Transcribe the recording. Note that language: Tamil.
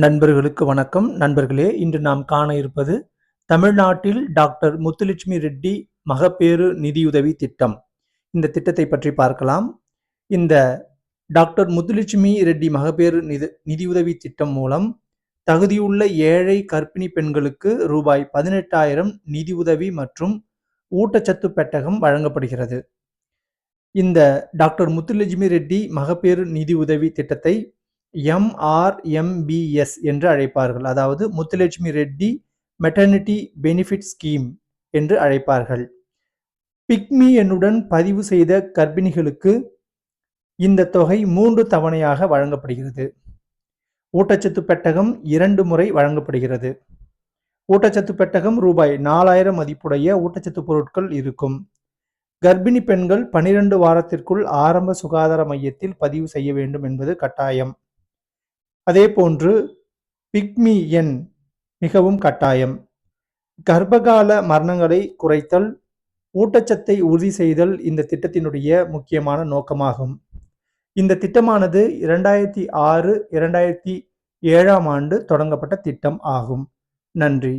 நண்பர்களுக்கு வணக்கம். நண்பர்களே, இன்று நாம் காண இருப்பது தமிழ்நாட்டில் டாக்டர் முத்துலட்சுமி ரெட்டி மகப்பேறு நிதியுதவி திட்டம். இந்த திட்டத்தை பற்றி பார்க்கலாம். இந்த டாக்டர் முத்துலட்சுமி ரெட்டி மகப்பேறு நிதியுதவி திட்டம் மூலம் தகுதியுள்ள ஏழை கர்ப்பிணி பெண்களுக்கு ரூபாய் 18,000 நிதியுதவி மற்றும் ஊட்டச்சத்து பெட்டகம் வழங்கப்படுகிறது. இந்த டாக்டர் முத்துலட்சுமி ரெட்டி மகப்பேறு நிதியுதவி திட்டத்தை MRMBS என்று அழைப்பார்கள். அதாவது Muthulakshmi Reddy maternity benefit scheme என்று அழைப்பார்கள். பிக்மி எண்ணுடன் பதிவு செய்த கர்ப்பிணிகளுக்கு இந்த தொகை 3 தவணையாக வழங்கப்படுகிறது. ஊட்டச்சத்து பெட்டகம் 2 முறை வழங்கப்படுகிறது. ஊட்டச்சத்து பெட்டகம் ரூபாய் 4,000 மதிப்புடைய ஊட்டச்சத்து பொருட்கள் இருக்கும். கர்ப்பிணி பெண்கள் 12 வாரத்திற்குள் ஆரம்ப சுகாதார மையத்தில் பதிவு செய்ய வேண்டும் என்பது கட்டாயம். அதேபோன்று பிக்மி எண் மிகவும் கட்டாயம். கர்ப்பகால மரணங்களை குறைத்தல், ஊட்டச்சத்தை உறுதி செய்தல் இந்த திட்டத்தினுடைய முக்கியமான நோக்கமாகும். இந்த திட்டமானது 2006-2007 ஆண்டு தொடங்கப்பட்ட திட்டம் ஆகும். நன்றி.